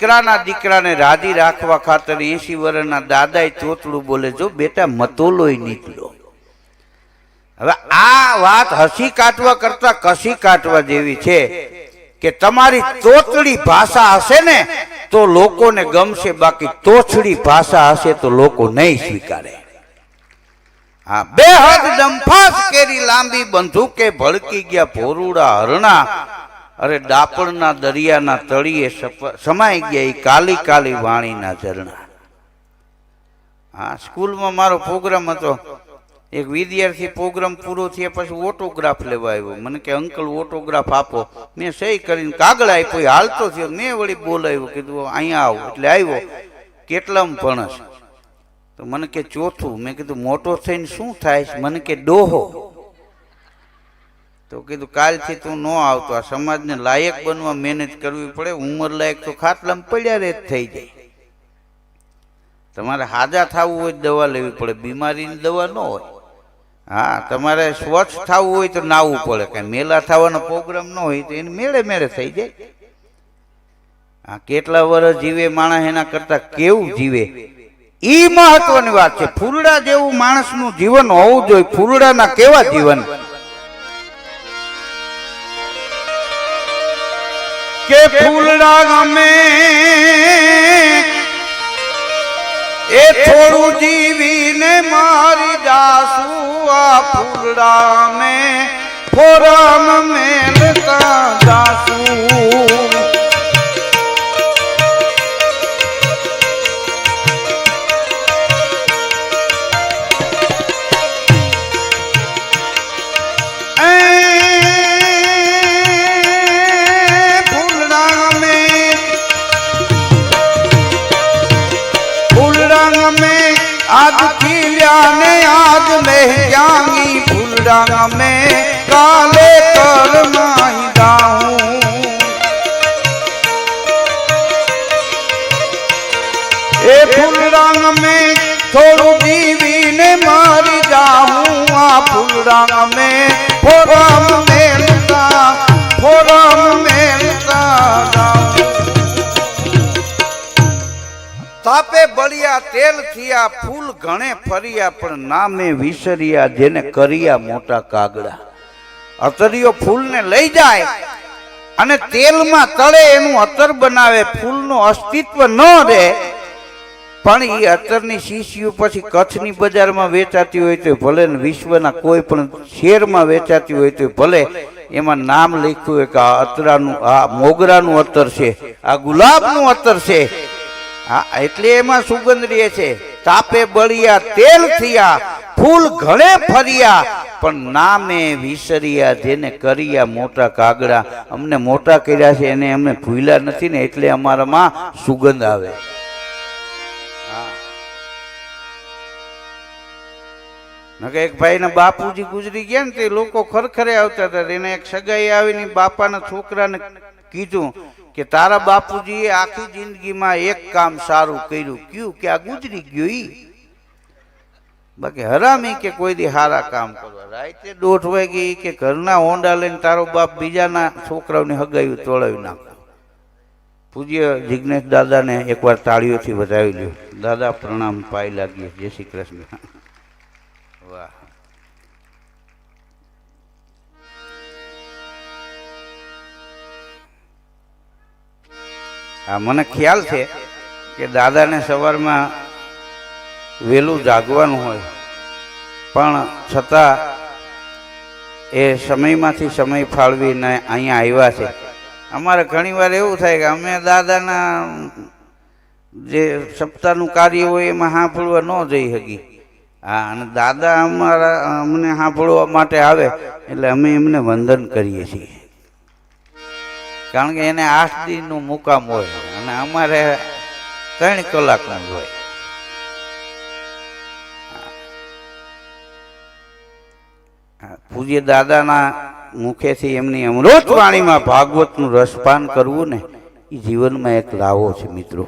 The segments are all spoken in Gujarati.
દીકરાને રાજી રાખવા ખાતર 80 વર્ષના દાદાએ તોતડું બોલે, જો બેટા મતોલોય નીકળ્યો. હવે આ વાત હસી કાઢવા કરતા કસી કાઢવા જેવી છે કે તમારી તોતડી ભાષા હશે ને તો લોકોને ગમશે, બાકી તોછડી ભાષા હશે તો લોકો નહીં સ્વીકારે. હા, બેહદ ડંફાસ કેરી લાંબી બંધુકે ભડકી ગયા ભોરુડા હરણા, અરે ડાપણના દરિયાના તળિયે સમાઈ ગયા એ કાલી કાલી વાણીના ઝરણા. હા, સ્કૂલમાં મારો પ્રોગ્રામ હતો. એક વિદ્યાર્થી પ્રોગ્રામ પૂરો થયા પછી ઓટોગ્રાફ લેવા આવ્યો. મને કે અંકલ ઓટોગ્રાફ આપો. મેં સહી કરીને કાગળ આપ્યો, હાલતો થયો. મેં વળી બોલાવ્યો, કીધું અહીંયા આવો. એટલે આવ્યો. કેટલામાં ભણસ? તો મને કે ચોથું. મેં કીધું મોટો થઈને શું થાય? મને કે ડોહો. તો કીધું કાલથી તું ન આવતો, આ સમાજને લાયક બનવા મહેનત કરવી પડે. ઉંમર લાયક તો ખાટલામાં પડ્યા રે જ થઈ જાય. તમારે હાજા થવું હોય દવા લેવી પડે, બીમારીની દવા ન હોય. હા, તમારે સ્વચ્છ થવું હોય તો નાવું પડે. કઈ મેલા થવાનો પ્રોગ્રામ ન હોય તો એને મેળે મેળે થઈ જાય. હા, કેટલા વર્ષ જીવે માણસ એના કરતા કેવું જીવે ઈ મહત્વની વાત છે. ફૂલડા જેવું માણસનું જીવન હોવું જોઈએ. ફૂલડાના કેવા જીવન કે ફૂલડા ગમે એ થોડું જીવીને મારી જાસુ. આ ફૂલડા મેં ફોરમ મેલતા જાસુ. आज खिल्या ने आज लहजांगी फूलडांगा में काले कर माही दाऊं. ए फूलडांगा में थोड़ू जीवी ने मारी जाऊं. आ फूलडांगा में फोरम मेलता जाऊं. તાપે બળિયા તેલ થયા ફૂલ ઘણે ફર્યા પણ નામે વિસર્યા જેને કર્યા મોટા કાગડા. અતરિયો ફૂલને લઈ જાય અને તેલમાં તળે એનું અતર બનાવે. ફૂલનું અસ્તિત્વ ન રહે પણ એ અતરની શીશીઓ પછી કચ્છની બજારમાં વેચાતી હોય તો ભલે, વિશ્વના કોઈ પણ શહેરમાં વેચાતી હોય તો ભલે, એમાં નામ લખ્યું હોય કે આ અતરાનું, આ મોગરાનું અતર છે, આ ગુલાબનું અતર છે. હા, એટલે એમાં સુગંધ રહે છે. તાપે બળિયા તેલ થયા ફૂલ ઘણે ફર્યા પણ નામે વિસર્યા જેને કર્યા મોટા કાગડા. અમને મોટા કર્યા છે એને અમને ભૂલ્યા નથી ને, એટલે અમારામાં સુગંધ આવે. એક ભાઈના બાપુજી ગુજરી ગયા ને તે લોકો ખરખરે આવતા હતા. એને એક સગાઈ આવીને બાપાના છોકરાને કીધું કે તારા બાપુજીએ આખી જિંદગીમાં એક કામ સારું કર્યું. કયું? કે આ ગુજરી ગયો ઈ. બાકી હરામી કે કોઈ દી હારા કામ કરવા. રાતે 1:30 વાગે કે ઘરના હોંડા લઈને તારો બાપ બીજાના છોકરાઓને હગાયું તોડાવી નાખો. પૂજ્ય જિજ્ઞેશ દાદાને એકવાર તાળીઓથી વધાવી લ્યો. દાદા પ્રણામ પાઈ લાગીએ. જય શ્રી કૃષ્ણ. વાહ. હા, મને ખ્યાલ છે કે દાદાને સવારમાં વહેલું જાગવાનું હોય પણ છતાં એ સમયમાંથી સમય ફાળવીને અહીંયા આવ્યા છે. અમારે ઘણીવાર એવું થાય કે અમે દાદાના જે સપ્તાહનું કાર્ય હોય એમાં સાંભળવા ન જઈ શકી. હા, અને દાદા અમને સાંભળવા માટે આવે એટલે અમે એમને વંદન કરીએ છીએ. કારણ કે એને 8 દિનનું મુકામ હોય અને અમારે 3 કલાકનું જ હોય. પૂજ્ય દાદાના મુખેથી એમની અમૃત વાણીમાં ભાગવતનું રસપાન કરવું ને એ જીવનમાં એક લાવો છે મિત્રો.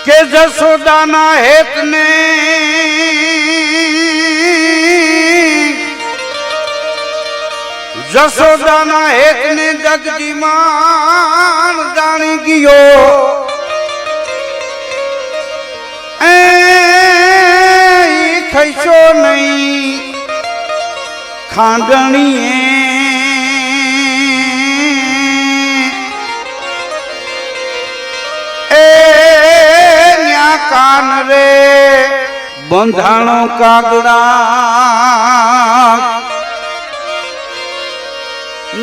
કે જશોદાના હેતને જશોદાના હેતને જગજીમાન જાણી ગયો એ ખૈસો નહીં ખાંડણીએ એ ન્યા કાન રે બંધાણો કાગડા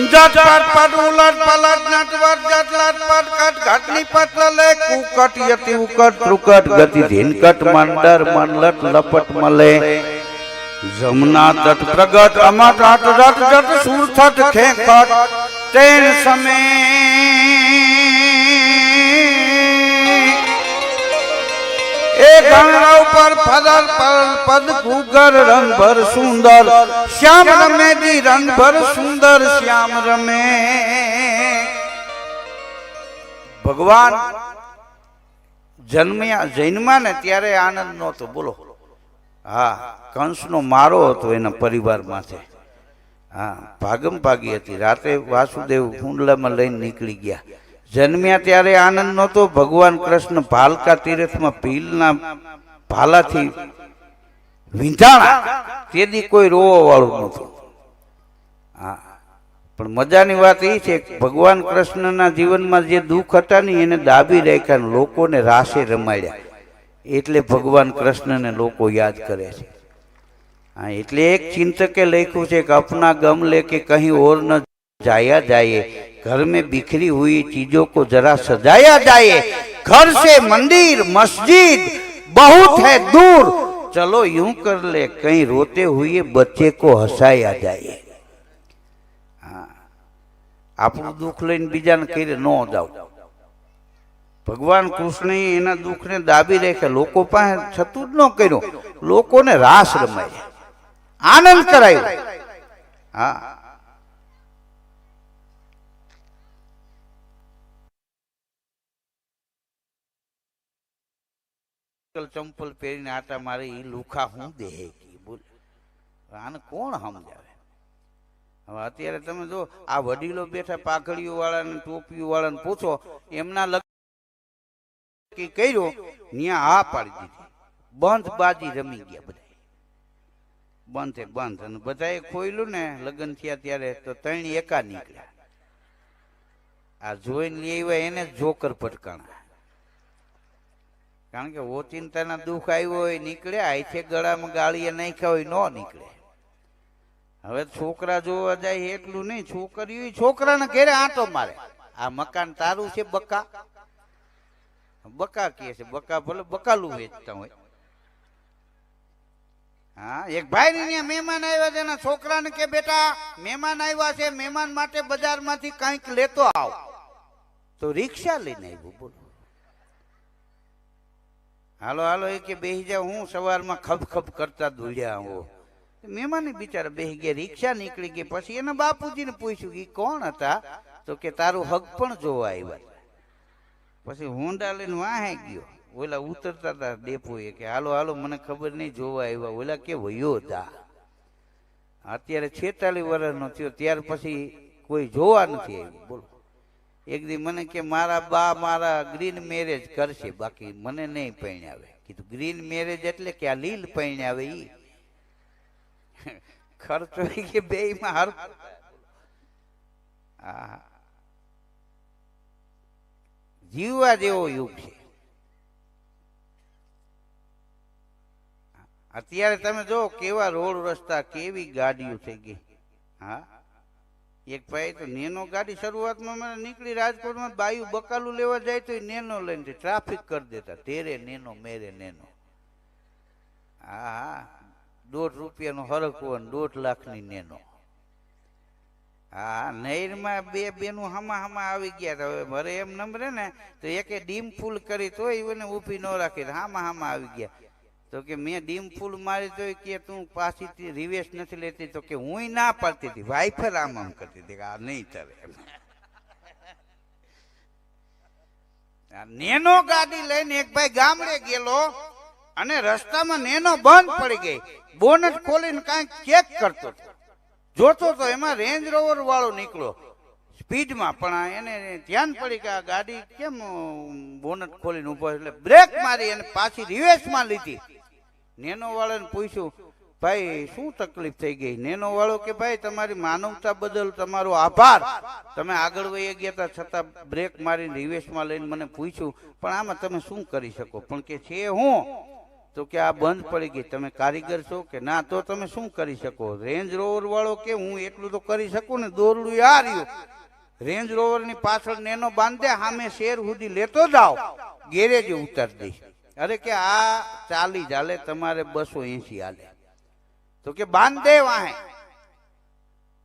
જટપટ પટ ઉલટ પલટ નટવટ જટલટ પટ કટ ઘટની પટલે કુકટ યતિ ઉકટ ત્રુકટ ગતિ ધીનકટ મંડર મનલટ લપટ મલે જમના તટ પ્રગટ અમટ અટ રટ જટ સુરથટ ખેખટ તેન સમે એ ગણરા ઉપર ફદર પદ ગુગર રંગ ભર સુંદર શ્યામ રમે દી રંગ ભર સુંદર શ્યામ રમે ભગવાન જન્મ્યા ને ત્યારે આનંદ નહોતો બોલો હા કંસનો મારો હતો એના પરિવારમાંથી હા ભાગમ ભાગી હતી રાતે વાસુદેવ કુંડલામાં લઈને નીકળી ગયા જન્મ્યા ત્યારે આનંદ નહોતો ભગવાન કૃષ્ણ ભાલકા તીર્થમાં ભીલના ભાલાથી વીંધાણા તેથી કોઈ રોવા વાળું નહોતું હા પણ મજાની વાત એ છે કે ભગવાન કૃષ્ણના જીવનમાં જે દુઃખ હતા ને એને દાબી રાખ્યા લોકોને રાસે રમાડ્યા એટલે ભગવાન કૃષ્ણને લોકો યાદ કરે છે હા એટલે એક ચિંતકે લખ્યું છે કે અપના ગમ લેકે કहीं और न जाया जाए घर में बिखरी हुई चीजों को जरा सजाया जाए घर से मंदिर मस्जिद बहुत है दूर चलो यूं कर ले कहीं रोते हुए बच्चे को हंसाया जाए આપણું દુઃખ લઈને બીજાને કહી ન જાવ ભગવાન કૃષ્ણ એના દુઃખને દાબી રાખ્યા લોકો પાસે છતું જ ન કર્યું લોકોને રાસ રમાય આનંદ કરાયો હા ચંપલ પહેરીને આટા મારે એ લુખા હું દે બોલ આને કોણ સમજાવે હવે અત્યારે તમે જો આ વડીલો બેઠા પાઘડીઓ વાળાને ટોપીઓ વાળાને પૂછો એમના લગ્ન કર્યો ત્યાં હા પાડી દીધી બંધ બાજી રમી ગયા બધા બંધ બંધ અને બધાએ ખોયલું ને લગ્ન થયા ત્યારે તો ત્રણ એકા નીકળ્યા આ જોઈને લઈ આવ્યા એને જોકર પટકાણા કારણ કે ઓચિંતાના દુઃખ આવ્યો હોય નીકળે આઈથે ગળામાં ગાળીએ નાખ્યા હોય ન નીકળે હવે છોકરા જોવા જાય એટલું નહીં છોકરીઓ છોકરાને ઘેરે આંટો મારે આ મકાન તારું છે બકા બકા કે છે બકા ભલે બકાલું વેચતા હોય હા એક ભાઈ ને મહેમાન આવ્યા છે એના છોકરાને કે બેટા મહેમાન આવ્યા છે મહેમાન માટે બજારમાંથી કંઈક લેતો આવ તો રિક્ષા લઈને આવ્યું બોલો હાલો હાલો એ કે બેસી જાવ હું સવારમાં ખબ ખબ કરતા દોડ્યા હો મહેમાન બિચારા બેસી ગયા રિક્ષા નીકળી ગઈ પછી એના બાપુજીને પૂછ્યું કે કોણ હતા તો કે તારું હક પણ જોવા આવ્યા પછી હોન્ડા લઈને વાહે ગયો ઓલા ઉતરતા હતા ડેપોએ કે હાલો હાલો મને ખબર નહીં જોવા આવ્યા ઓલા કે વયો હતા અત્યારે 46 વર્ષનો થયો ત્યાર પછી કોઈ જોવા નથી આવ્યું બોલો એક દી મને કે મારા બા મારા ગ્રીન મેરેજ કરશે બાકી મને નહીં પરણાવે કીધું ગ્રીન મેરેજ એટલે કે આ લીલ પરણાવે ઈ ખર્ચો કે બે માં હર જીવવા જેવો યુગ છે અત્યારે તમે જો કેવા રોડ રસ્તા કેવી ગાડીઓ થઈ ગઈ હા એક ભાઈ તો નેનો ગાડી શરૂઆતમાં મને નીકળી રાજકોટમાં બાયું બકાલું લેવા જાય તો નેનો લઈને ટ્રાફિક કરી દેતા તેરે નેનો મેરે નેનો હા હા 1.5 રૂપિયાનો હરકો અને 1.5 લાખની નેનો હા નહેરમાં બે બેનું હમા હમા આવી ગયા હવે મારે એમ નંબરે ને તો એકે ડીમ ફૂલ કરી તોય એને ઊભી ન રાખી હામા હામા આવી ગયા તો કે મેં ડીમ ફૂલ મારી તો કે તું પાછી રિવેશ નથી લેતી તો કે હું ના પાડતી હતી વાઈફર આમ આમ કરતી હતી આ નહીં ચાલે નેનો ગાડી લઈને એક ભાઈ ગામડે ગયેલો અને રસ્તામાં નેનો બંધ પડી ગઈ બોનટ ખોલીને કાંઈક ચેક કરતો હતો જોતો તો એમાં રેન્જ રોવર વાળો નીકળ્યો સ્પીડમાં, પણ એને ધ્યાન પડી કે આ ગાડી કેમ બોનટ ખોલીને ઉભો, એટલે બ્રેક મારી અને પાછી રિવર્સમાં લીધી. નેનો વાળાને પૂછ્યું, ભાઈ શું તકલીફ થઈ ગઈ? નેનો વાળો કે ભાઈ તમારી માનવતા બદલ તમારો આભાર, તમે આગળ વહી ગયા હતા છતાં બ્રેક મારીને રિવર્સમાં લઈને મને પૂછ્યું, પણ આમાં તમે શું કરી શકો? પણ કે છે હું તો કે આ બંધ પડી ગઈ, તમે કારીગર છો કે ના? તો તમે શું કરી શકો? રેન્જ રોવર વાળો કે હું એટલું તો કરી શકું ને, દોરડું આ રહ્યું, રેન્જ રોવર ની પાછળ નેનો બાંધે, સામે શેર સુધી લેતો જાઓ, ગેરેજ ઉતારી દઈશ. અરે કે આ 40 હાલે, તમારે 280 હાલે. તો કે બાંધે વાહે,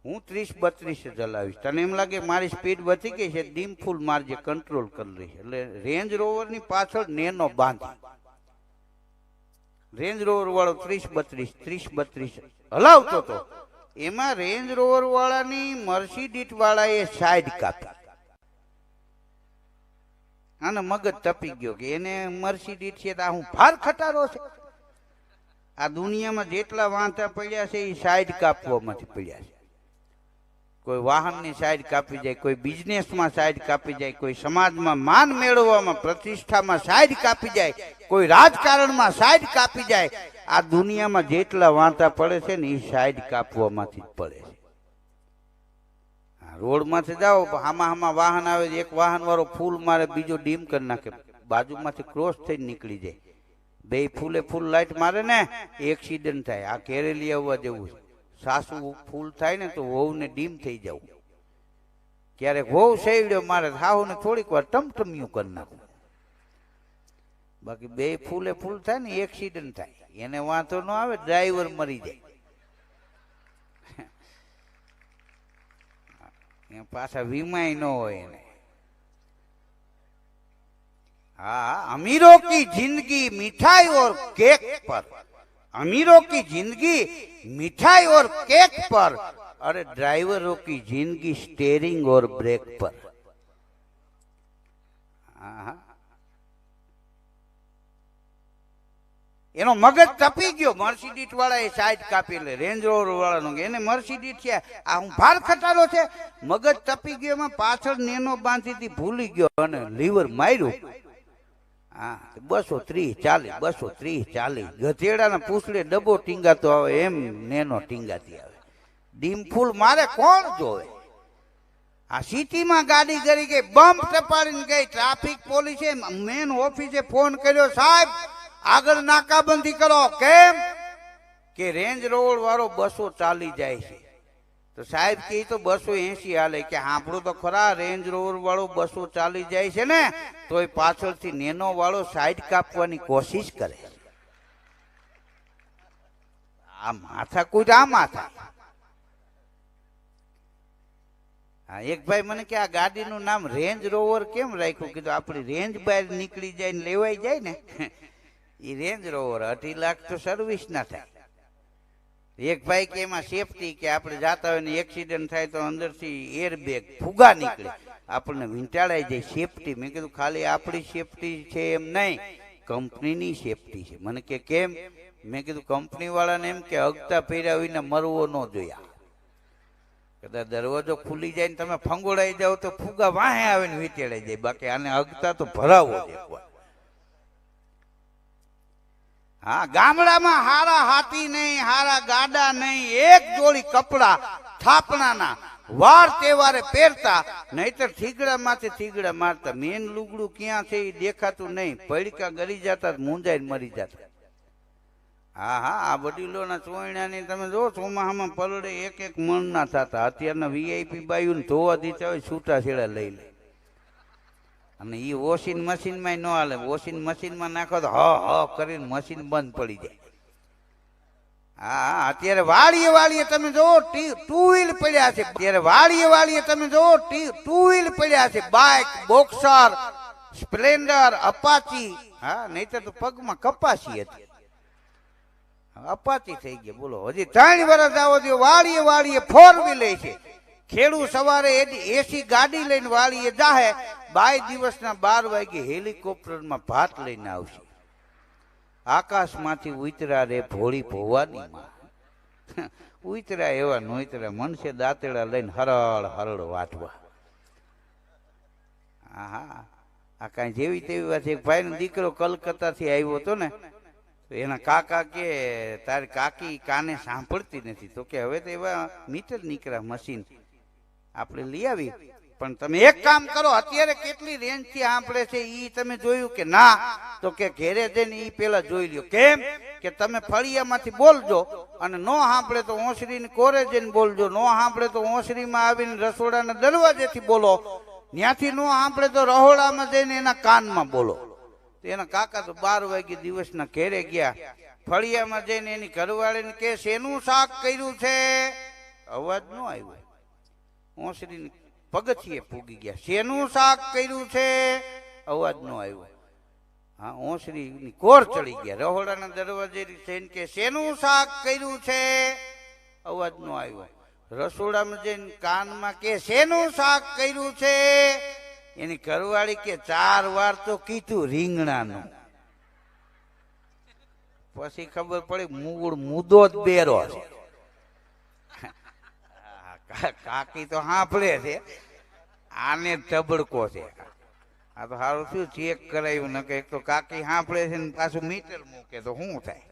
હું 30-32 ચલાવીશ. તને એમ લાગે મારી સ્પીડ વધી ગઈ છે, ડીમ ફૂલ મારજે, કંટ્રોલ કરી લઈશ. એટલે રેન્જ રોવર ની પાછળ નેનો બાંધી, રેન્જ રોવર વાળો 30-32 હલાવતો હતો. એમાં રેન્જ રોવર વાળાની મર્સિડીઝ વાળાએ સાઈડ કાપી. આને મગજ તપી ગયો કે એને મર્સિડીઝ છે તો હું ભાર ખટારો છે. આ દુનિયામાં જેટલા વાંધા પડ્યા છે એ સાઈડ કાપવામાંથી પડ્યા છે. કોઈ વાહનની સાઈડ કાપી જાય, કોઈ બિઝનેસમાં સાઈડ કાપી જાય, કોઈ સમાજમાં માન મેળવવામાં, પ્રતિષ્ઠામાં સાઈડ કાપી જાય, કોઈ રાજકારણમાં સાઈડ કાપી જાય. આ દુનિયામાં જેટલા વાંધા પડે છે ને એ સાઈડ કાપવામાંથી જ પડે છે. રોડમાંથી જાઓ, હામાં વાહન આવે, એક વાહન વાળો ફૂલ મારે, બીજો ડીમ કરી નાખે, બાજુમાંથી ક્રોસ થઈને નીકળી જાય. બે ફૂલે ફૂલ લાઈટ મારે ને, એક્સિડન્ટ થાય. આ ઘેરેલી આવવા જેવું છે. સાસુ ફૂલ થાય ને તો વહુને ડીમ થઈ જવું. ક્યારેક વહુ સેવડ્યો મારે, સાહુને થોડીક વાર ટમટમિયું કરી નાખું. બાકી બે ફૂલે ફૂલ થાય ને એક્સિડન્ટ થાય, એને વાંધો ન આવે, ડ્રાઈવર મરી જાય. પાછા વીમાય ન હોય એને. हाँ, अमीरों की जिंदगी मिठाई और केक पर, अमीरों की जिंदगी मिठाई और केक पर, अरे ड्राइवरों की जिंदगी स्टेरिंग और ब्रेक पर. हाँ, એનો મગજ તપી ગયો. મર્સિડીઝ વાળા એ સાઈડ કાપી, એટલે રેન્જ રોવર વાળાનો એને મર્સિડીઝ છે આ હું ભાર ખટારો છે, મગજ તપી ગયો. એમાં પાછળ નેનો બાંધીથી ભૂલી ગયો અને લીવર માર્યું. હા, 230-40, 230-40. ગધેડાના પૂછડે ડબ્બો ટીંગાતો આવે એમ નેનો ટીંગાતી આવે. ડીમ ફૂલ મારે કોણ જોવે? આ સિટીમાં ગાડી કરી ગઈ, બમ્પ ટપાડીને ગઈ. ટ્રાફિક પોલીસે મેન ઓફિસે ફોન કર્યો, સાહેબ આગળ નાકાબંધી કરો. કેમ કે રેન્જ રોવર વાળો 240 જાય છે. તો સાહેબ કે તો 280 હાલે. કે સાંભળો તો ખરા, રેન્જ રોવર વાળો 240 જાય છે ને તોય પાછળથી નેનો વાળો સાઈડ કાપવાની કોશિશ કરે. આ માથા કોઈ આ માથા. હા, એક ભાઈ મને કે આ ગાડીનું નામ રેન્જ રોવર કેમ રાખ્યું? કીધું આપણી રેન્જ બહાર નીકળી જાય ને લેવાઈ જાય ને એ રેન્જ રોવર 2.5 લાખ તો સર્વિસ ના થાય. એક ભાઈ કે એમાં સેફટી, કે આપણે જાતા હોય ને એક્સિડન્ટ થાય તો અંદરથી એરબેગ ફુગા નીકળે, આપણને વીંટાળાઈ જાય, સેફટી. મેં કીધું ખાલી આપણી સેફટી છે એમ નહીં, કંપનીની સેફટી છે. મને કે કેમ? મેં કીધું કંપની વાળાને એમ કે અગતા પહેર્યા વિના મરવો ન જોયા. કદાચ દરવાજો ખુલી જાય ને તમે ફંગોળાઈ જાવ તો ફુગા વાહે આવીને વીંટાળાઈ જાય. બાકી આને અગતા તો ભરાવો જ એકવાર. હા, ગામડામાં હારા હાથી નહીં, હારા ગાડા નહીં, એક જોડી કપડા થાપણાના વાર તહેવારે પહેરતા, નહીતર થીગડામાંથી થીગડા મારતા. મેન લુગડું ક્યાં છે એ દેખાતું નહીં, પડીકા ગરી જતા, મૂંઝાઈને મરી જતા. હા હા, આ વડીલોના ચોયણાની તમે જો ચોમાહામાં પલડે 1-1 મણ ના થતા. અત્યારના વીઆઈપી બાયુને ધોવા દીધા હોય છૂટાછેડા લઈ લે. અને એ વોશિંગ મશીનમાં ન હાલે. વોશિંગ મશીનમાં નાખો તો હ કરીને મશીન બંધ પડી જાય. હા, અત્યારે વાળીએ તમે જો ટુ વ્હીલ પડ્યા છે. અત્યારે વાળીએ તમે જો ટુ વ્હીલ પડ્યા છે. Bike, boxer, Splendor, Apache. હા, નહીતર તો પગમાં કપાસી હતી, અપાચી થઈ ગયા. બોલો, હજી 3 વર્ષ આવો દો વાળીએ 4 વ્હીલ છે. ખેડૂત સવારે એસી ગાડી લઈને વાળીએ જાહે, 22 દિવસના 12 વાગે હેલિકોપ્ટરમાં ભાત લઈને આવશે. આકાશમાંથી ઉતરા રે ભોળી ભોવાની માં. ઉતર્યા એવા નોતર્યા મનસે દાંતેડા લઈને હરળ હરળ વાટવા. હા આ કાંઈ જેવી તેવી વાત છે. ભાઈનો દીકરો કલકત્તાથી આવ્યો હતો ને, તો એના કાકા કે તારી કાકી કાને સાંભળતી નથી. તો કે હવે તો એવા મીટર નીકળ્યા મશીન, આપણે લઈ આવી. પણ તમે એક કામ કરો, અત્યારે કેટલી રેન્જ થી સાંભળે છે ઈ તમે જોયું કે ના? તો કે ઘેરે જઈને ઈ પેલા જોઈ લ્યો. કેમ કે તમે ફળિયામાંથી બોલજો અને નો સાંભળે તો ઓસરીની કોરે જઈને બોલજો, નો સાંભળે તો ઓસરીમાં આવીને રસોડાના દરવાજેથી બોલો, ત્યાંથી નો સાંભળે તો રહોડામાં જઈને એના કાનમાં બોલો. તો એના કાકા તો 12 વાગે દિવસના ઘેરે ગયા. ફળિયામાં જઈને એની ઘરવાળીને કે શેનું શાક કર્યું છે? અવાજ ન આવ્યો. ઓસરીની પગથીએ પૂગી ગયા. શેનું શાક કર્યું છે? અવાજ ન આવ્યો. હા, ઓસરીની કોર ચડી ગયા. રહોડાના દરવાજે જઈને કે શેનું શાક કર્યું છે? અવાજ ન આવ્યો. રસોડામાં જઈને કાનમાં કે શેનું શાક કર્યું છે? એની ઘરવાળી કે 4 વાર તો કીધું રીંગણાનું. પછી ખબર પડી મૂળ મુદ્દો જ બેરો છે. કાકી તો સાંભળે છે, આને તબડકો છે. આ તો સારું શું ચેક કરાયું ન કે એક તો કાકી સાંભળે છે ને પાછું મીટર મૂકે તો શું થાય?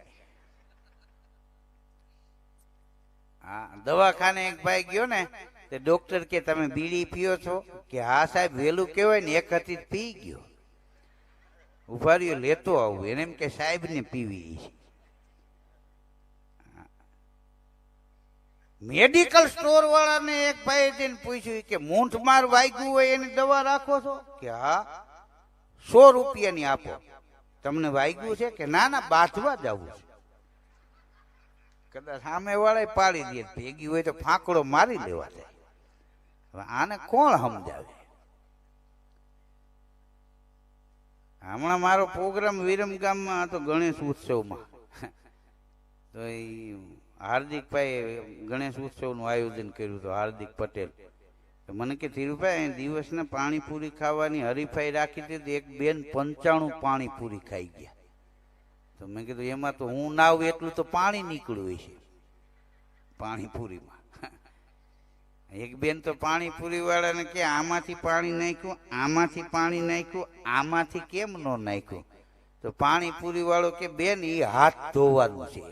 હા, દવાખાને એક ભાઈ ગયો ને, તો ડોક્ટર કે તમે બીડી પીઓ છો? કે હા સાહેબ, વહેલું કહેવાય ને 1 હતી પી ગયો. ઉભા રહ્યો લેતો આવું. એને એમ કે સાહેબ ને પીવી છે. મેડિકલ સ્ટોર વાળાને એક ભાઈ જઈને પૂછ્યું કે મૂંઠ માર વાગ્યું હોય એની દવા રાખો છો? કે હા. 100 રૂપિયાની આપો. તમને વાગ્યું છે? કે ના ના, બાથવા જવું છે. કદાચ સામે વાળા પાડી દે, ભેગી હોય તો ફાંકડો મારી લેવા જાય. હવે આને કોણ સમજાવે? હમણાં મારો પ્રોગ્રામ વિરમગામમાં હતો ગણેશ ઉત્સવમાં. તો એ હાર્દિકભાઈ ગણેશ ઉત્સવનું આયોજન કર્યું હતું, હાર્દિક પટેલ. મને કે ધીરુભાઈ દિવસને પાણીપુરી ખાવાની હરીફાઈ રાખી હતી. એક બેન 95 પાણીપુરી ખાઈ ગયા. તો મેં કીધું એમાં તો હું ના આવું એટલું તો પાણી નીકળ્યું છે પાણીપુરીમાં. એક બેન તો પાણીપુરી વાળાને કે આમાંથી પાણી નાખ્યું, આમાંથી પાણી નાખ્યું, આમાંથી કેમ નો નાખ્યું? તો પાણીપુરી વાળો કે બેન એ હાથ ધોવાનું છે.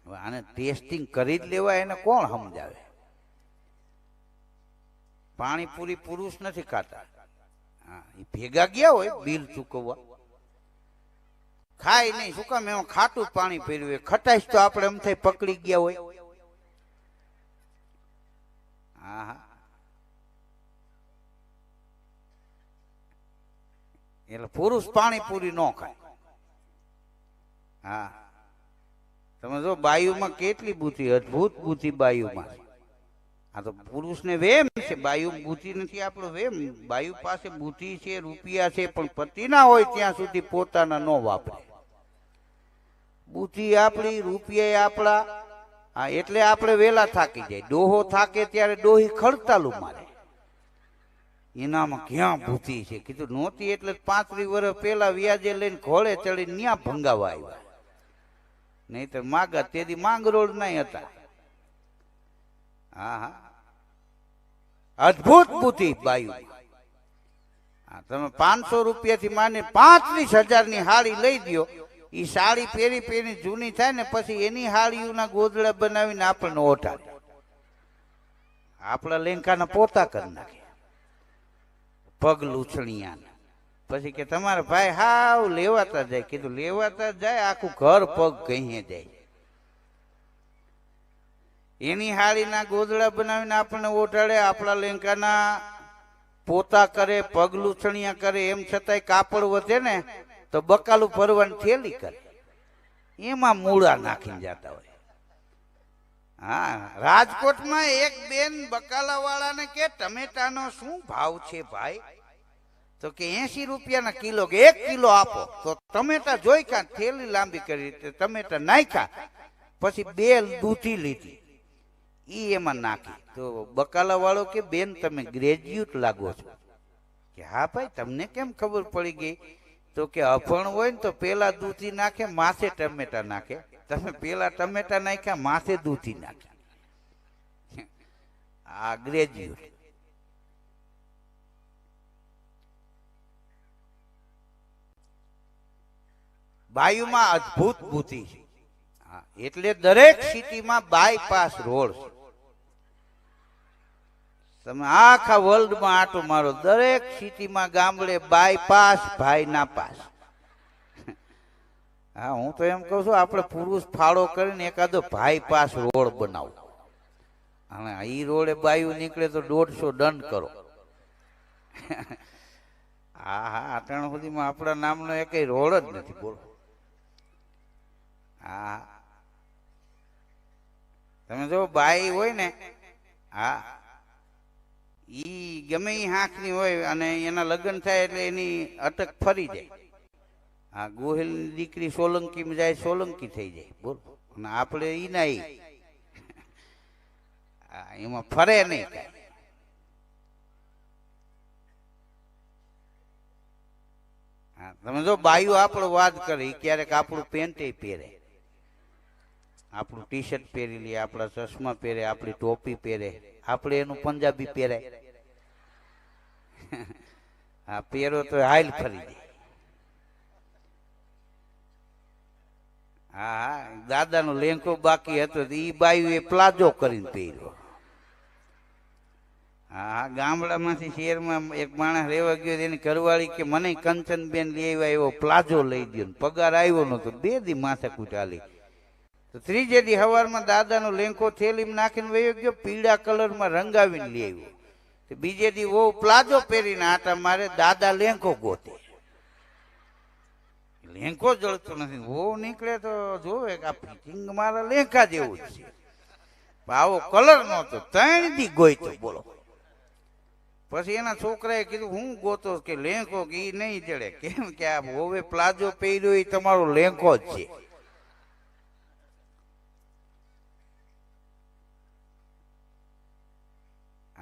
આને ટેસ્ટિંગ કરી જ લેવાય, એને કોણ સમજાવે? પાણીપુરી પુરુષ નથી ખાતા. હા, એ ભેગા ગયા હોય બિલ ચૂકવવા, ખાય નહીં. શું કામ? એમાં ખાટું પાણી પીર્યું હોય. ખટાશ તો આપણે એમ થાય પકડી ગયા હોય. હા હા, એટલે પુરુષ પાણીપુરી ન ખાય. હા, તમે જો બાયુમાં કેટલી બુદ્ધિ, અદભુત બુદ્ધિ બાયુમાં. આ તો પુરુષને વેમ છે, બાયુ બુદ્ધિ નથી. આપણો વેમ. બાયુ પાસે બુદ્ધિ છે, રૂપિયા છે, પણ પતિ ના હોય ત્યાં સુધી પોતાના ન વાપરે. બુદ્ધિ આપણી, રૂપિયા આપણા. હા, એટલે આપણે વેલા થાકી જાય. ડોહો થાકે ત્યારે ડોહી ખડતાલું મારે. એનામાં ક્યાં બુદ્ધિ છે? કીધું નહોતી એટલે 35 વર્ષ પહેલા વ્યાજે લઈને ઘોડે ચડીને ન્યા ભંગાવા આવ્યા. નહીં તો માગા તેથી માંગરોળ નહીં હતા. હા હા, અદભુત બુદ્ધિ બાયુ. હા, તમે 500 રૂપિયાથી માને 35,000ની હાડી લઈ દો. એ સાડી પહેરી પહેરી જૂની થાય ને પછી એની હાડીઓના ગોદડા બનાવીને આપણને ઓઢાડે. આપણા લેંકાના પોતા કરી નાખે, પગ લૂછણિયા. પછી કે તમારા ભાઈ હાવ લેવાતા જાય. કીધું લેવાતા જાય, આખું ઘર પગ કહીએ જાય. એની હાડીના ગોદડા બનાવીને આપણને ઓઢાડે, આપણા લેંકાના પોતા કરે, પગ લૂછણિયા કરે. એમ છતાંય કાપડ વધે ને તો બકાલું ભરવાની થેલી કરે, એમાં મૂળા નાખીને જતા હોય. હા, રાજકોટમાં એક બેન બકાલા વાળાને કે ટમેટાનો શું ભાવ છે ભાઈ? તો કે 80 રૂપિયાના કિલો. કે 1 કિલો આપો. તો ટમેટા જોઈ કા થેલી લાંબી કરી, ટમેટા નાખ્યા, પછી 2 દૂધી લીધી, ઈ એમાં નાખી. તો બકાલા વાળો કે બેન તમે ગ્રેજ્યુએટ લાગો છો. કે હા ભાઈ, તમને કેમ ખબર પડી ગઈ? તો કે અભણ હોય ને તો પેલા દૂધી નાખે, માથે ટમેટા નાખે, તમે પેલા ટમેટા નાખ્યા માથે દૂધી નાખ્યા. આ ગ્રેજ્યુએટ. બાયુમાં અદ્ભુત બુદ્ધિ છે. હા, એટલે દરેક સિટીમાં બાયપાસ રોડ છે. તમે આખા વર્લ્ડમાં આટો મારો, દરેક સિટીમાં ગામડે બાયપાસ ભાઈ ના પાસ. હા, હું તો એમ કહું છું આપણે પુરુષ ફાળો કરીને એકાદો ભાઈ પાસ રોડ બનાવો. અને ઈ રોડે બાયું નીકળે તો 150 દંડ કરો. હા હા, આટણ સુધીમાં આપણા નામનો એકેય રોડ જ નથી. બોલો. હા, તમે જો બાઈ હોય ને, હા, ઈ ગમે ઈ હાંકની હોય અને એના લગ્ન થાય એટલે એની અટક ફરી જાય. હા, ગોહિલની દીકરી સોલંકીમાં જાય, સોલંકી થઈ જાય. બોલો. અને આપણે ઈ ના ઈ એમાં ફરે નહીં કાંઈ. હા, તમે જો બાયું આપણો વાત કરે, ક્યારેક આપણું પેન્ટ પહેરે, આપણું ટી શર્ટ પહેરી લે, આપણા ચશ્મા પહેરે, આપણી ટોપી પહેરે, આપણે એનું પંજાબી પહેરાય. હા, પહેરો તો હાલ ફરી જાય. હા હા, દાદાનો લેંકો બાકી હતો ઈ બાયું એ પ્લાઝો કરીને પહેર્યો. હા, ગામડામાંથી શહેરમાં એક માણસ રહેવા ગયો, એની ઘરવાળી કે મને કંચનબેન લઈ આવ્યા એવો પ્લાઝો લઈ દો. પગાર આવ્યો નતો, 2 દી માથાકૂટ આલી. તો ત્રીજે દી સવારમાં દાદાનો લેંકો થેલીમાં નાખીને વયો ગયો, પીળા કલરમાં રંગાવીને લઈ આવ્યો. બીજે દી વો પ્લાઝો પહેરીને આટા મારે, દાદા લેંકો ગોતે. લેંકો જળતો નથી. વો નીકળે તો જોવે કે આ ફિટિંગ મારા લેંકા જેવું જ છે. આવો કલર નહોતો, 3 દી ગોઈતો. બોલો. પછી એના છોકરાએ કીધું હું ગોતો કે લેંકો કે ઈ નહીં જડે. કેમ કે આ હોવે પ્લાઝો પહેર્યો એ તમારો લેંકો જ છે.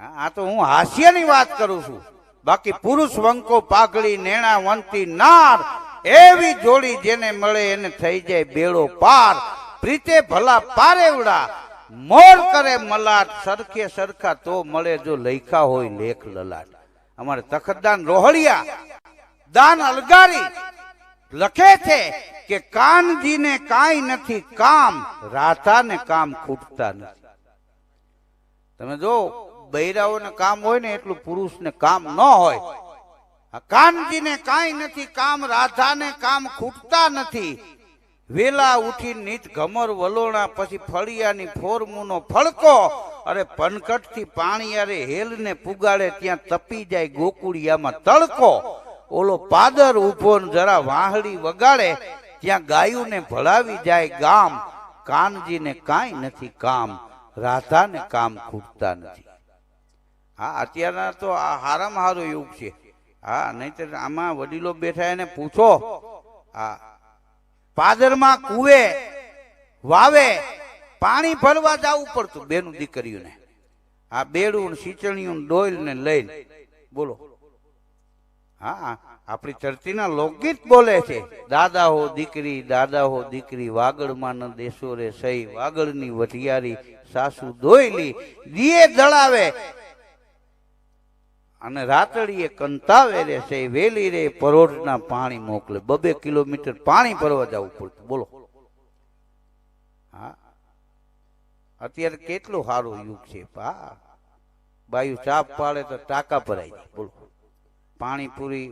આ તો હું હાસ્યની વાત કરું છું. બાકી પુરુષ વંકો પાઘડી નેણા વંતી નાર, એવી જોડી જેને મળે એને થઈ જાય બેડો પાર. પ્રીતે ભલા પારેવડા, મોર કરે મલાટ, સરખે સરખા તો મળે જો લઈખા હોય લેખ લલાટ. અમારે તખતદાન રોહડિયા દાન અલગારી લખે છે કે કાનજીને કાંઈ નથી કામ, રાધાને કામ ખૂટતા નથી. તમે જો બૈરાઓને કામ હોય ને એટલું પુરુષને કામ ન હોય. કાનજીને કાંઈ નથી કામ, રાધાને કામ ખૂટતા નથી. વેલા ઉઠી નીત ઘમર વલોણા, પછી ફળિયાની ફોરમુનો ફળકો. અરે પનકટથી પાણી અરે હેલને પુગાડે, ત્યાં તપી જાય ગોકુળિયામાં તડકો. ઓલો પાદર ઉભો જરા વાહડી વગાડે, ત્યાં ગાયુંને ભળાવી જાય ગામ. કાનજીને કાંઈ નથી કામ, રાધાને કામ ખૂટતા નથી. હા, અત્યારના તો આ હારામાં હારો યુગ છે. હા, નહીતર આમાં વડીલો બેઠા એને પૂછો. હા, પાદરમાં કુવે વાવે પાણી ભરવા જવું પડતું બેનું દીકરીઓને. આ બેડું સિંચણીયું ડોલ ને લઈને. બોલો. હા, આપણી ધરતીના લોકગીત બોલે છે, દાદા હો દીકરી, દાદા હો દીકરી, વાગડમાં ન દેશો રે સહી, વાગડની વઢિયારી સાસુ દોયલી, દીએ દળાવે અને રાતડીએ કંતાવે રે છે, વેલી રે પરોઢના પાણી મોકલે. 2 કિલોમીટર પાણી ભરવા જવું પડતું. બોલો. હા, અત્યારે કેટલું સારું યુગ છે. હા, બાયું ચાપ પાડે તો ટાંકા ભરાઈ જાય. બોલો. પાણી પૂરી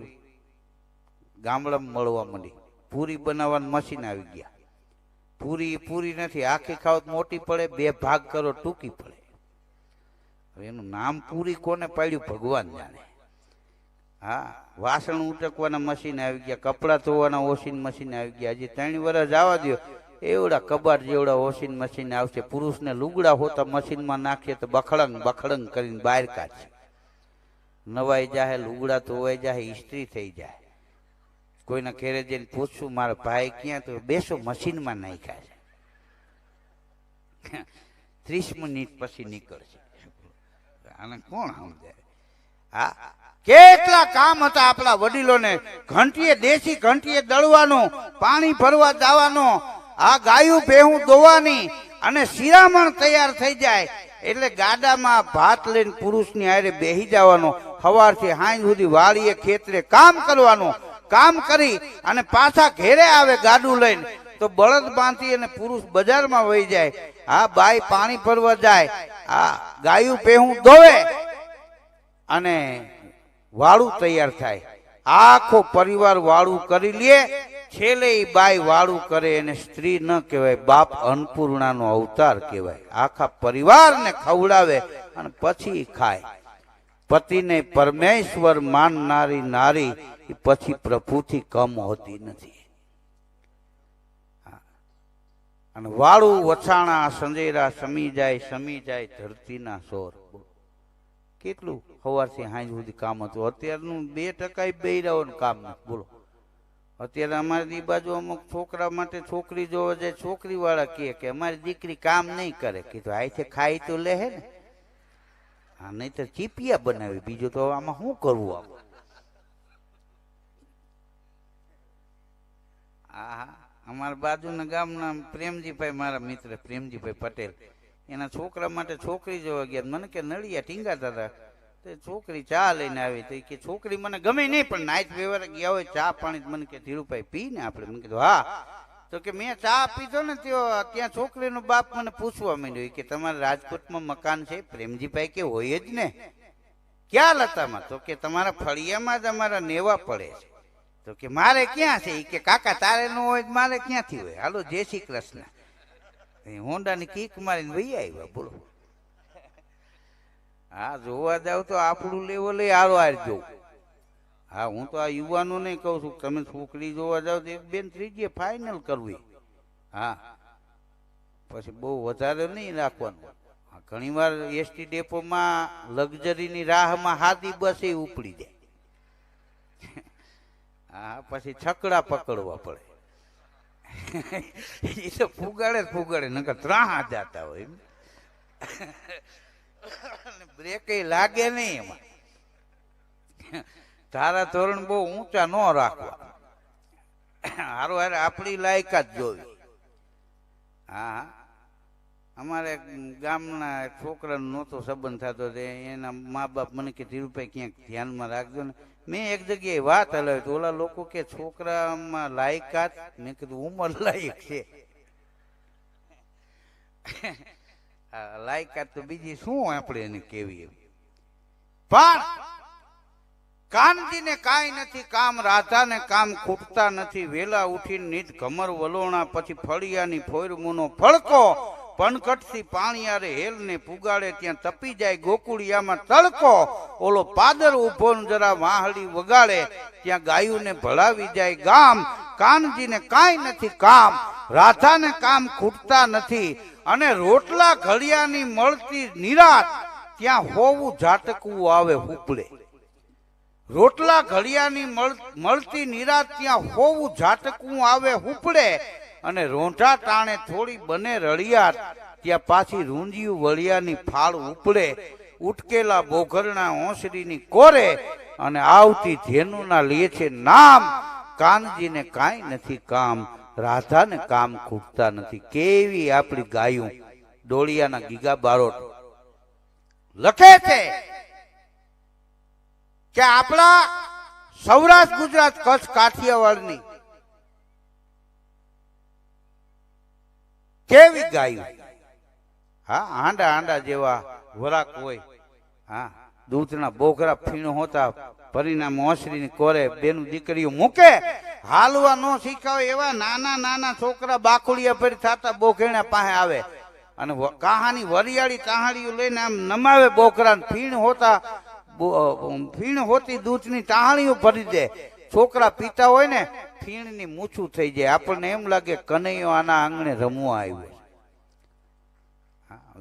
ગામડામાં મળવા માંડી. પૂરી બનાવવાનું મશીન આવી ગયા. પૂરી નથી, આખી ખાવ મોટી પડે, 2 ભાગ કરો ટૂંકી પડે. એનું નામ પૂરી કોને પાડ્યું ભગવાન જાણે. હા, વાસણ ઉટકવાના મશીન આવી ગયા, કપડાં ધોવાના વોશિંગ મશીન આવી ગયા. હજી 3 વર્ષ આવવા દો, એવડા કબાટ જેવડા વોશિંગ મશીન આવશે. પુરુષને લુગડા હોતા મશીનમાં નાખીએ તો બખડંગ કરીને બહાર કાઢશે. નવાઈ જાય, લુગડા ધોવાઈ જાય, ઇસ્ત્રી થઈ જાય. કોઈના ઘેરે જઈને પૂછશું મારા ભાઈ ક્યાં, તો બેસો મશીનમાં નાખ્યા છે, 30 મિનિટ પછી નીકળશે. આને કોણ સમજાય? હા, કેટલા કામ હતા આપણા વડીલોને. ઘંટીએ દેશી ઘંટીએ દળવાનું, પાણી ભરવા જવાનો. આ ગાયું ભેહું દોવાની અને શિરામણ તૈયાર થઈ જાય એટલે ગાડામાં ભાત લઈને પુરુષની હારે બેહી જવાનો, સવારથી સાંજ સુધી વાડીએ ખેતરે કામ કરવાનું, કામ કરી અને પાછા ઘેરે આવે ગાડું લઈને તો બળદ બાંધી અને પુરુષ બજારમાં વહી જાય, આ બાઈ પાણી ભરવા જાય, આ ગાયું ભેહું દોવે અને વાળું તૈયાર થાય, આખો પરિવાર વાળું કરી લે, છેલ્લે ઈ બાઈ વાળું કરે એને સ્ત્રી ન કહેવાય, બાપ અન્નપૂર્ણાનો અવતાર કહેવાય, આખા પરિવારને ખવડાવે અને પછી ખાય. પતિને પરમેશ્વર માનનારી નારી પછી પ્રભુથી કમ હોતી નથી. અને વાળું વછાણા સંજેરા સમી જાય ધરતીના સોર. કેટલું સવારથી સાંજ સુધી કામ હતું. અત્યારનું 2% બૈરાઓનું કામ નથી. બોલો અત્યારે અમારી બાજુ અમુક છોકરા માટે છોકરી જોવા જાય, છોકરી વાળા કે અમારી દીકરી કામ નહીં કરે. કીધું આઈથી ખાઈ તો લે હે ને, હા નહીં તો ચીપિયા બનાવી, બીજું તો આમાં શું કરવું આમ. હા અમારા બાજુના ગામના પ્રેમજીભાઈ, મારા મિત્ર પ્રેમજીભાઈ પટેલ, એના છોકરા માટે છોકરી જોવા ગયા. મને કે નળિયા ટીંગાતા હતા, તો છોકરી ચા લઈને આવી. તો કે છોકરી મને ગમે નહીં, પણ નાઈટ વ્યવહાર ગયા હોય ચા પાણી, મને કે ધીરુભાઈ પી ને આપણે. મને કીધું હા. તો કે મેં ચા પીધો ને ત્યાં છોકરીનો બાપ મને પૂછવા માંડ્યો કે તમારે રાજકોટમાં મકાન છે? પ્રેમજીભાઈ કે હોય જ ને. ક્યાં લતામાં? તો કે તમારા ફળિયામાં જ અમારા નેવા પડે છે. તો કે મારે ક્યાં છે? કે કાકા તારે ન હોય મારે ક્યાંથી હોય, હાલો જય શ્રી કૃષ્ણ. હોન્ડાની કીક મારીને વહી આવ્યા. બોલો હા જોવા જાવ તો આપણું લેવલ હારો હાર જોવું. હા હું તો આ યુવાનોને કહું છું, તમે છોકરી જોવા જાવ તો 1 2 3 ફાઇનલ કરવી. હા પછી બહુ વધારે નહીં રાખવાનું. ઘણી વાર એસટી ડેપોમાં લક્ઝરીની રાહમાં હાદી બસ એ ઉપડી જાય. હા પછી છકડા પકડવા પડે. એ તો ફુગાડે નકર ત્રાહા જતા હોય, બ્રેક લાગે નહીં એમાં. ધારા ધોરણ બહુ ઊંચા ન રાખવા, હારો હારે આપણી લાયકાત જોવી. હા અમારે ગામના છોકરાનો નહોતો સંબંધ થતો, એના મા બાપ મને કે ધીરુભાઈ ક્યાંક ધ્યાનમાં રાખજો ને. મેં એક જગ્યાએ વાત હલાવી તો ઓલા લોકો કે છોકરામાં લાયકાત, મેં કીધું ઉંમર લાયક છે. લાયકાત તો બીજી શું આપણે એને કેવી. પણ કાનજીને કાંઈ નથી કામ, રાધાને કામ ખૂટતા નથી. વેલા ઉઠીને નીત ઘમર વલોણા, પછી ફળિયાની ફોરમુનો ફળકો, પનકટથી પાણીયારે હેલને પુગાડે ત્યાં તપી જાય ગોકુળિયામાં તડકો. ઓલો પાદર ઉભો જરા વાહડી વગાડે ત્યાં ગાયુંને ભળાવી જાય ગામ. કાનજીને કાંઈ નથી કામ, રાધાને કામ ખૂટતા નથી. અને રોટલા ઘડિયાની મળતી નિરાત ત્યાં હોવું ઝાટકવું આવે ઉપડે. રોટલા ઘડિયાની મળતી નિરાત ત્યાં હોવું ઝાટકવું આવે ઉપડે. અને રોંઢા ટાણે થોડી બને રળિયાત ત્યાં પાછી રૂંધિયું વળિયાની ફાળ ઉપડે. ઉટકેલા બોઘરના ઓસરીની કોરે અને આવતી ધેનુના લે છે નામ. કાનજીને કાંઈ નથી કામ, રાધાને કામ ખૂટતા નથી. કેવી આપણી ગાયું ડોળિયાના ગીગા બારોટ લખે છે કે આપણા સૌરાષ્ટ્ર ગુજરાત કચ્છ કાઠિયાવાડની કેવી ગાયું. હા આંડા જેવા વરાક હોય, હા દૂધના બોઘરા ફીણો હોતા, પરિણામ ઓસરીની કોરે બેનું દીકરીઓ મૂકે. હાલવા નો શીખાવે એવા નાના છોકરા બાકુડિયા ભરી થતા બોઘેણા પાસે આવે અને કહાની વરિયાળી તાહાડીઓ લઈને આમ નમાવે બોઘરા. ફીણ હોતી દૂધની તાહાણીઓ ભરી દે. છોકરા પીતા હોય ને ફીણની મૂછું થઈ જાય. આપણને એમ લાગે કનૈયો આના આંગણે રમવા આવ્યો.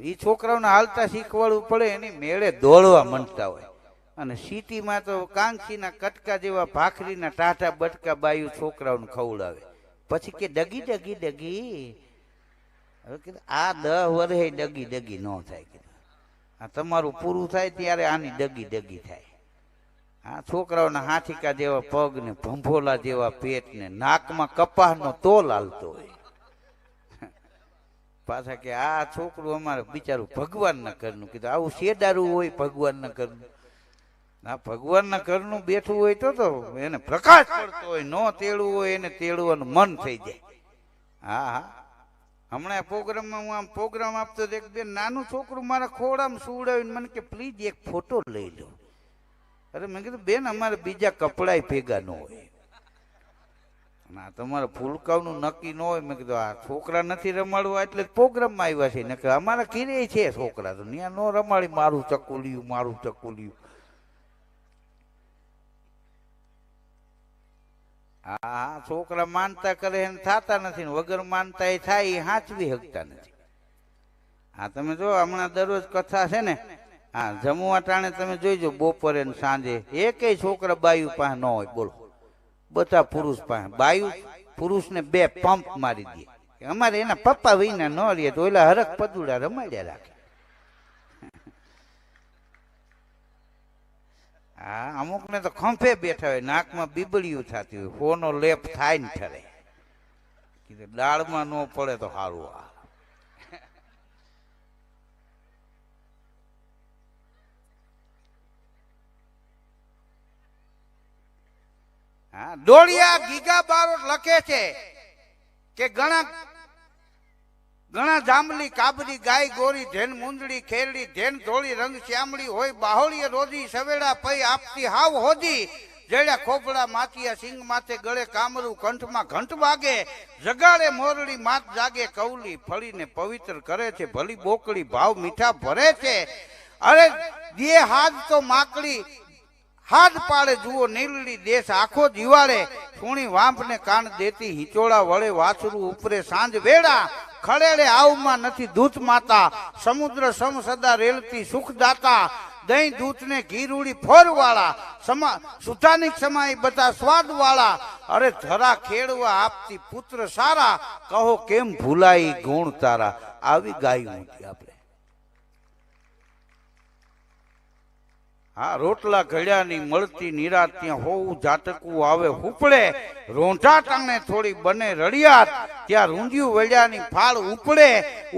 એ છોકરાઓને હાલતા શીખવાડવું પડે, એની મેળે દોડવા માંડતા હોય. અને સિટીમાં તો કાંચીના કટકા જેવા ભાખરીના ટાટા બટકા બાયું છોકરાઓને ખવડાવે. પછી કે ડગી હવે કીધું આ 10 વર્ષે ડગી ન થાય. આ તમારું પૂરું થાય ત્યારે આની ડગી થાય. આ છોકરાઓના હાથીકા જેવા પગ ને ભંભોલા જેવા પેટ ને નાકમાં કપાસનો તોલ હાલતો હોય. પાછા કે આ છોકરું અમારે બિચારું ભગવાનના ઘરનું. કીધું આવું શેડારું હોય ભગવાનના ઘરનું? ના, ભગવાનના ઘરનું બેઠું હોય તો એને પ્રકાશ પડતો હોય, ન તેડવું હોય એને તેડવાનું મન થઈ જાય. હા હા, હમણાં પ્રોગ્રામમાં હું આમ પ્રોગ્રામ આપતો એક બેન નાનું છોકરું મારા ખોળામાં સુવડાવીને મને કે પ્લીઝ એક ફોટો લઈ લો. અરે મેં કીધું બેન અમારે બીજા કપડાય ભેગા ન હોય. ના, તમારે ફૂલકાવનું નક્કી ન હોય. મેં કીધું આ છોકરા નથી રમાડવા એટલે પ્રોગ્રામમાં આવ્યા છે ને કે અમારા ઘીરે છે છોકરા, તો ત્યાં ન રમાડી મારું ચકુલિયું મારું ચકુલિયું. હા, છોકરા માનતા કરે એને થતા નથી, વગર માનતા એ થાય એ હાચવી શકતા નથી. હા, તમે જો હમણાં દરરોજ કથા છે ને, હા જમવા ટાણે તમે જોઈજો બપોરે ને સાંજે એકેય છોકરા બાયુ પાસે ન હોય. બોલો, બધા પુરુષ પાસે. બાયુ પુરુષને 2 પંપ મારી દે. અમારે એના પપ્પા વિના ન રહે તો ઓલા હરક પદુડા રમાડ્યા રાખે. હા, અમુક ને તો ખંભે બેઠા હોય, નાકમાં બીબડિયું થતી હોય, ફોનો લેપ થાય ને ઠરે. કીધું દાળમાં ન પડે તો સારું. હા, ડોળિયા ગીગા બારોટ લખે છે કે ઘણા જાંબલી કાબરી ગાય ગોરી ધેન મુંદડી ખેરડી ધેન ધોળી રંગ શ્યામળી હોય બાહોળીએ રોજી સવેડા પૈ આપતી હાવ હોજી જેડા ખોપડા માથિયા સિંગ માથે ગળે કામરું કંઠમાં ઘંટ વાગે જગાડે મોરડી માત જાગે કૌલી ફળીને પવિત્ર કરે છે ભલી બોકડી ભાવ મીઠા ભરે છે. અરે દે હાથ તો માકડી હાથ પાડે જુઓ નીલડી દેશ આખો દિવાળે સુણી વાંપને કાન દેતી હિચોળા વળે વાછરું ઉપરે સાંજ વેડા ખડેડે આવમાં નથી દૂત માતા સમુદ્ર સમ સદા રેલતી સુખ દાતા દહીં દૂતને ઘીરૂડી ફોરવાળા સુધાનિક સમાય બધા સ્વાદ વાળા. અરે ધરા ખેડવા આપતી પુત્ર સારા કહો કેમ ભૂલાઈ ગુણ તારા. આવી ગાયું હતી આપણે. હા, રોટલા ઘડ્યાની મળતી નિરાત ત્યાં હોવું ઝાટકવું આવે ઉપડે રોંઢા ટાણે થોડી બને રડિયાત ત્યાં રૂંધિયું વળ્યાની ફાળ ઉપડે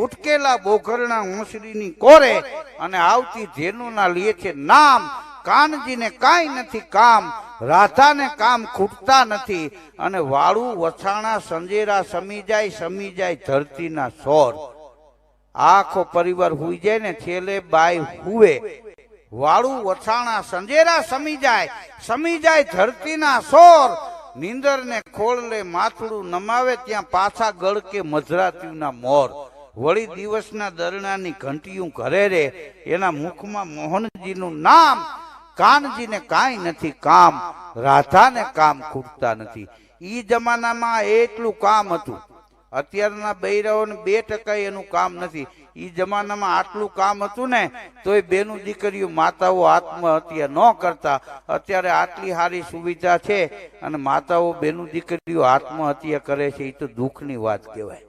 ઉટકેલા બોઘરણા હોંસરીની કોરે અને આવતી ધેનુના લે છે નામ. કાનજીને કાંઈ નથી કામ રાધાને કામ ખૂટતા નથી અને વાળું વછાણા સંજેરા સમી જાય ધરતીના સોર. આખો પરિવાર હુઈ જાય ને છેલ્લે બાય હુવે વાળું વછાણા સંજેરા સમી જાય ધરતીના સોર. નીંદર ને ખોળલે માથડું નમાવે ત્યાં પાછા ગળકે મધરાતીના મોર. વળી દિવસના દરણાની ઘંટીયું ઘરે રે એના મુખમાં મોહનજીનું નામ. કાનજીને કાંઈ નથી કામ રાધાને કામ ખૂટતા નથી. ઈ જમાનામાં એટલું કામ હતું. અત્યારના બૈરાઓને 2% એનું કામ નથી. ઈ જમાનામાં આટલું કામ હતું ને તોય બેનું દીકરીઓ માતાઓ આત્મહત્યા ન કરતા. અત્યારે આટલી સારી સુવિધા છે અને માતાઓ બેનું દીકરીઓ આત્મહત્યા કરે છે, એ તો દુઃખની વાત કહેવાય.